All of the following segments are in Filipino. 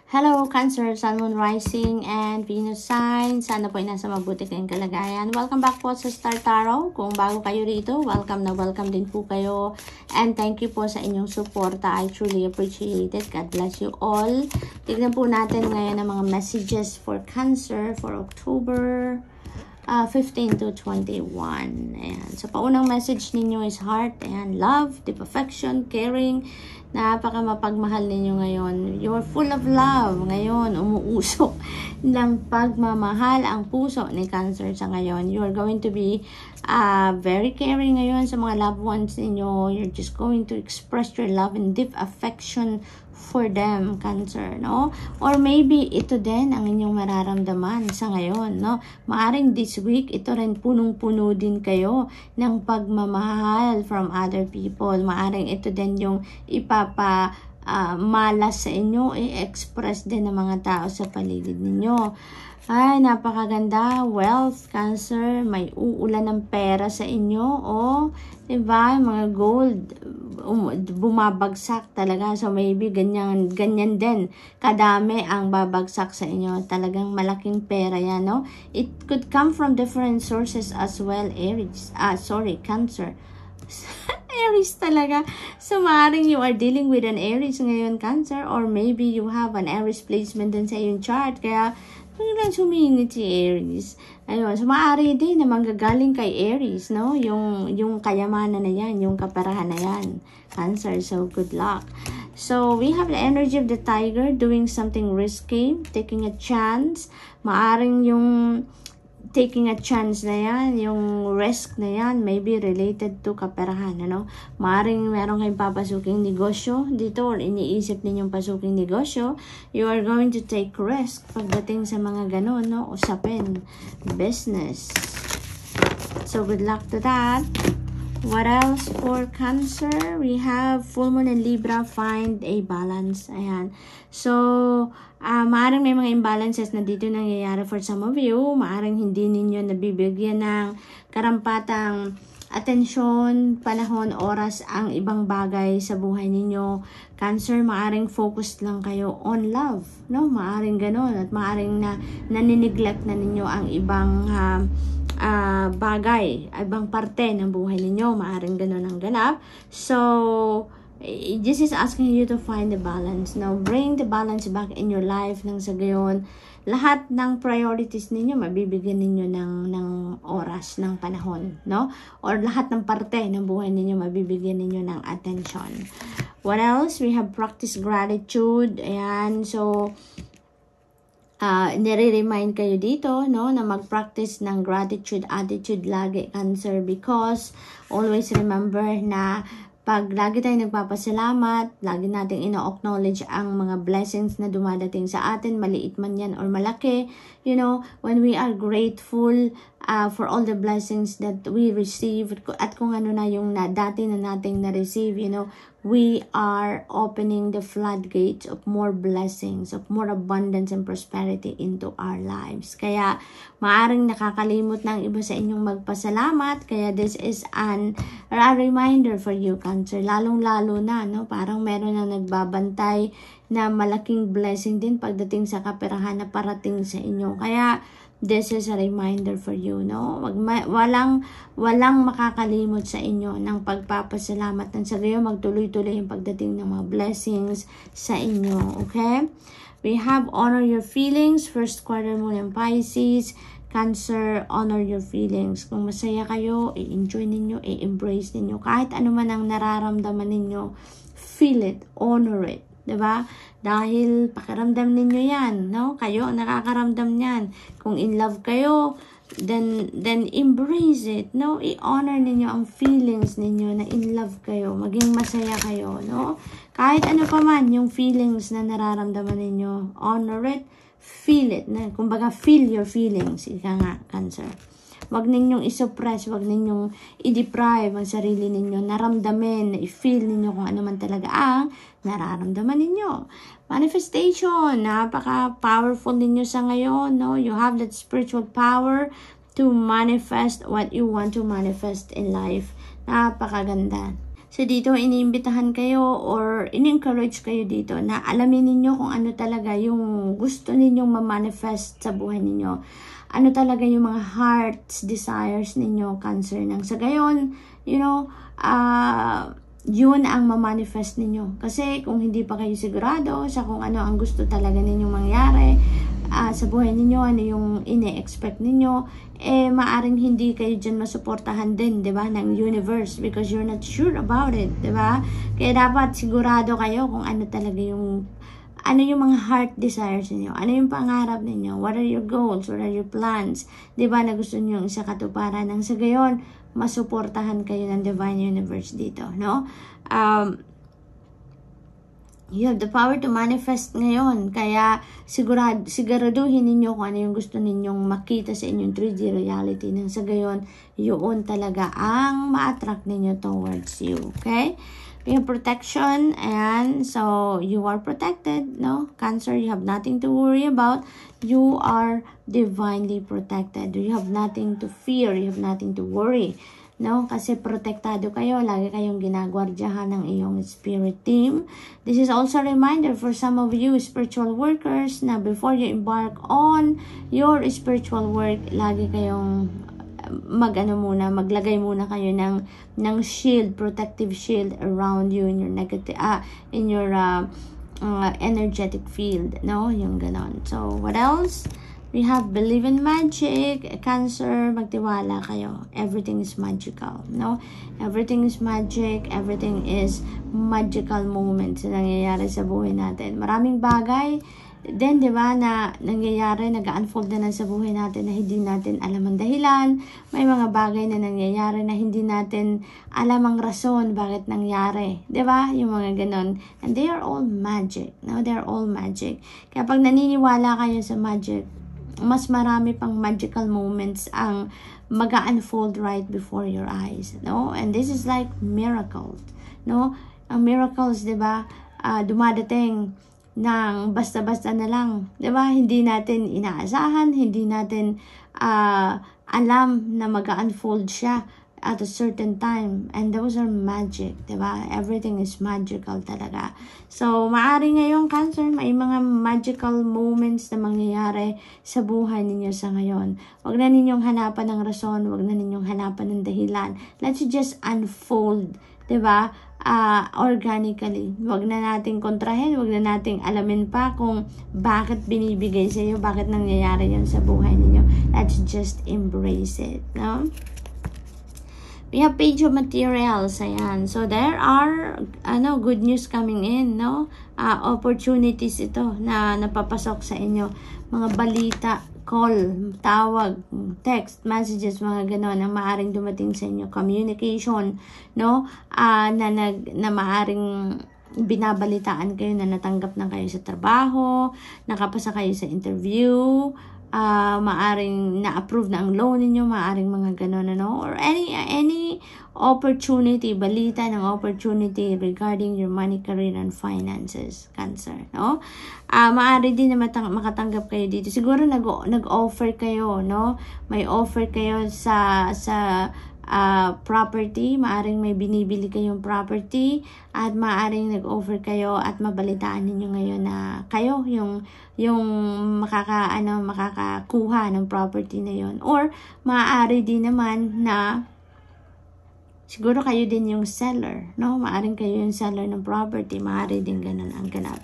Hello, Cancer, Sun, Moon, Rising, and Venus sign. Sana po ay nasa mabuti kayong kalagayan. Welcome back po sa Star Tarot. Kung bago kayo rito, welcome na welcome din po kayo. And thank you po sa inyong suporta. I truly appreciate it. God bless you all. Tignan po natin ngayon ang mga messages for Cancer for October 15 to 21. Ayan. So, paunang message ninyo is heart. Ayan. Love, deep affection, caring. Napaka mapagmahal ninyo ngayon. You're full of love. Ngayon, umuusok ng pagmamahal ang puso ni Cancer sa ngayon. You're going to be very caring ngayon sa mga loved ones ninyo. You're just going to express your love and deep affection for them, Cancer, no? Or maybe ito din ang inyong mararamdaman sa ngayon, no? Maaring this week, ito rin punong-puno din kayo ng pagmamahal from other people. Maaring ito din yung malas sa inyo, i-express din ng mga tao sa paligid ninyo. Ay, napakaganda. Wealth, Cancer, may uulan ng pera sa inyo. O, diba, mga gold, bumabagsak talaga. So, maybe ganyan din. Kadami ang babagsak sa inyo. Talagang malaking pera yan, no? It could come from different sources as well, Cancer. Aries talaga. So, maaaring you are dealing with an Aries ngayon, Cancer. Or maybe you have an Aries placement din sa iyong chart. Kaya, lang sumingit si Aries. Ayun, so maaari din na manggagaling kay Aries, no? Yung kayamanan na yan, yung kaperahan na yan. Cancer, so good luck. So, we have the energy of the tiger doing something risky, taking a chance. Maaring yung taking a chance na yan, yung risk na yan, maybe related to kaperahan, ano? Maaring meron kayong papasuking negosyo dito or iniisip ninyong pasuking negosyo, you are going to take risk pagdating sa mga ganon, no? Usapin, business. So, good luck to that. What else for Cancer? We have full moon and Libra, find a balance. Ayan. So, maaaring may mga imbalances na dito nangyayari for some of you. Maaaring hindi ninyo nabibigyan ng karampatang atensyon, panahon, oras ang ibang bagay sa buhay ninyo. Cancer, maaaring focused lang kayo on love, no? Maaaring ganon at maaaring nanineglect na ninyo ang ibang bagay, ibang parte ng buhay ninyo. Maaaring ganon ang ganap. So, this is asking you to find the balance. Now, bring the balance back in your life nang sa gayon, lahat ng priorities ninyo, mabibigyan ninyo ng oras, ng panahon, no? Or lahat ng parte ng buhay ninyo, mabibigyan ninyo ng attention. What else? We have practice gratitude. Ayan, so, nire-remind kayo dito, no, na mag-practice ng gratitude attitude lagi, Cancer, because always remember na pag lagi tayong nagpapasalamat, lagi nating ino-acknowledge ang mga blessings na dumadating sa atin, maliit man yan or malaki, you know, when we are grateful for all the blessings that we receive at kung ano na yung dati na nating na-receive, you know, we are opening the floodgates of more blessings, of more abundance and prosperity into our lives. Kaya, maaring nakakalimot ng iba sa inyong magpasalamat. Kaya, this is a reminder for you, Cancer. Lalong-lalo na, no? Parang meron na nagbabantay na malaking blessing din pagdating sa kaperahan na parating sa inyo. Kaya, this is a reminder for you, no? Walang makakalimot sa inyo ng pagpapasalamat. Nang sa gayon, magtuloy-tuloy yung pagdating ng mga blessings sa inyo, okay? We have honor your feelings, first quarter moon in Pisces. Cancer, honor your feelings. Kung masaya kayo, i-enjoy ninyo, i-embrace ninyo. Kahit ano man ang nararamdaman ninyo, feel it, honor it. Diba? Dahil pakiramdam ninyo yan, no? Kayo ang nakakaramdam niyan. Kung in love kayo, then embrace it, no? I-honor ninyo ang feelings ninyo na in love kayo, maging masaya kayo, no? Kahit ano pa man yung feelings na nararamdaman ninyo, honor it, feel it, na kumbaga feel your feelings, ika nga, Cancer. Wag ninyong isuppress, wag ninyong i-deprive ang sarili ninyo, naramdamin, i-feel ninyo kung ano man talaga ang nararamdaman ninyo. Manifestation, napaka-powerful ninyo sa ngayon, no? You have that spiritual power to manifest what you want to manifest in life. Napakaganda. So, dito, iniimbitahan kayo or in-encourage kayo dito na alamin ninyo kung ano talaga yung gusto ninyong ma-manifest sa buhay ninyo. Ano talaga yung mga heart's desires ninyo, Cancer. Nang sa gayon, you know, yun ang ma-manifest ninyo. Kasi kung hindi pa kayo sigurado sa kung ano ang gusto talaga ninyong mangyari sa buhay ninyo, ano yung ine-expect ninyo, maaring hindi kayo dyan masuportahan din, di ba, ng universe because you're not sure about it, di ba? Kaya dapat sigurado kayo kung ano talaga yung mga heart desires niyo, ano yung pangarap niyo, what are your goals, what are your plans, di ba, na gusto niyo sa katuparan, nang sa gayon masuportahan kayo ng divine universe dito, no? You have the power to manifest ngayon. Kaya siguraduhin ninyo kung ano yung gusto ninyong makita sa inyong 3D reality. Nang sa gayon, yun talaga ang ma-attract ninyo towards you. Okay? We have protection, and so you are protected, no? Cancer, you have nothing to worry about. You are divinely protected. You have nothing to fear. You have nothing to worry. No, kasi protektado kayo, lagi kayong ginagwardyahan ng iyong spirit team. This is also a reminder for some of you spiritual workers na before you embark on your spiritual work, lagi kayong maglagay muna kayo ng shield, protective shield around you in your negative in your energetic field, no, yung ganon. So what else? We have believe in magic. Cancer, magtiwala kayo. Everything is magical, no? Everything is magic. Everything is magical moments na nangyayari sa buhay natin. Maraming bagay din, di ba, na nangyayari, nag-unfold na sa buhay natin na hindi natin alam ang dahilan. May mga bagay na nangyayari na hindi natin alam ang rason bakit nangyari. Di ba? Yung mga ganon. And they are all magic, no? They are all magic. Kaya pag naniniwala kayo sa magic, mas marami pang magical moments ang mag-unfold right before your eyes, no? And this is like miracles, no? Ang miracles, 'di ba? Dumadating ng basta-basta na lang, 'di ba? Hindi natin inaasahan, hindi natin alam na mag-unfold siya at a certain time, and those are magic, diba? Everything is magical talaga. So, maaari ngayong Cancer, may mga magical moments na mangyayari sa buhay ninyo sa ngayon. Huwag na ninyong hanapan ng rason, huwag na ninyong hanapan ng dahilan. Let's just unfold, diba? Organically. Huwag na nating kontrahin, huwag na nating alamin pa kung bakit binibigay sa iyo, bakit nangyayari yun sa buhay ninyo. Let's just embrace it, no? We have page of materials, ayan. So, there are, good news coming in, no? Opportunities ito na napapasok sa inyo. Mga balita, call, tawag, text, messages, mga ganon, na maaring dumating sa inyo. Communication, no? Na maaring binabalitaan kayo na natanggap na kayo sa trabaho, nakapasa kayo sa interview, maaring na-approve na ang loan ninyo, maaring mga ganon, ano, or any opportunity, balita ng opportunity regarding your money, career, and finances, Cancer, no? Maaari din na makatanggap kayo dito. Siguro nag-offer kayo, no? May offer kayo sa property, maaring may binibili kayong property, at maaring nag-offer kayo at mabalitaan ninyo ngayon na kayo yung makakakuha ng property na yon. Or maaari din naman na siguro kayo din yung seller, no? Maaring kayo yung seller ng property, maaari din ganun ang ganap.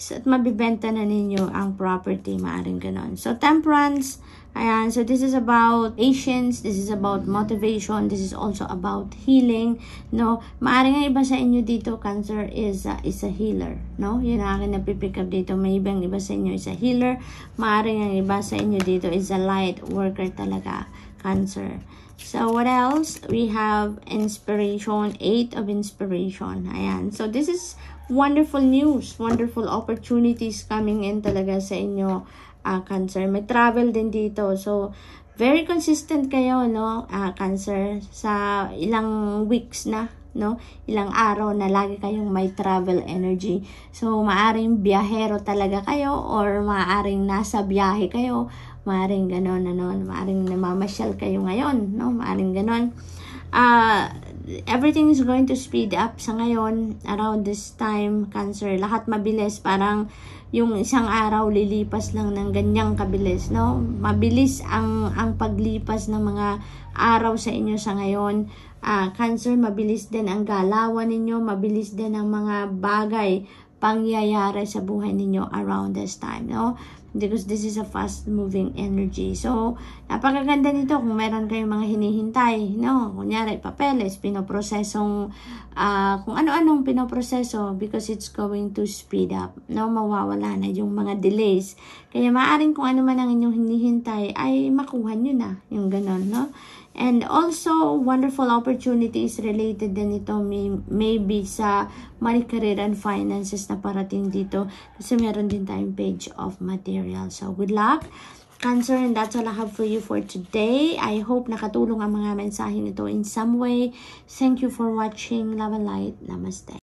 So, at mabibenta na ninyo ang property, maaring ganun. So, Temperance, ayan, so this is about patience, this is about motivation, this is also about healing, no? Maaring ang iba sa inyo dito, Cancer, is a healer, no? Yun ang akin napipick up dito. May ibang iba sa inyo is a healer, maaring ang iba sa inyo dito is a light worker talaga, Cancer. So, what else? We have inspiration, 8 of inspiration. Ayan. So, this is wonderful news, wonderful opportunities coming in talaga sa inyo, Cancer. May travel din dito. So, very consistent kayo, no, Cancer, sa ilang weeks na, no? Ilang araw na lagi kayong may travel energy. So, maaring biyahero talaga kayo, or maaring nasa biyahe kayo, maaring ganon, maaring namamasyal kayo ngayon, no? Maaring ganon. everything is going to speed up sa ngayon, around this time, Cancer. Lahat mabilis, parang yung isang araw lilipas lang ng ganyang kabilis, no? Mabilis ang paglipas ng mga araw sa inyo sa ngayon. Cancer, mabilis din ang galawan ninyo, mabilis din ang mga bagay pangyayari sa buhay ninyo around this time, no? Because this is a fast-moving energy. So, napakaganda nito kung meron kayong mga hinihintay, no? Kunyari, papeles, pinoprosesong, kung ano-anong pinoproseso, because it's going to speed up, no? Mawawala na yung mga delays. Kaya maaaring kung ano man ang inyong hinihintay, ay makuha nyo na, yung ganon, no? And also, wonderful opportunities related din ito maybe sa money, career, and finances na parating dito. Kasi meron din tayong page of material. So, good luck, Cancer, and that's all I have for you for today. I hope nakatulong ang mga mensahe nito in some way. Thank you for watching. Love and light. Namaste.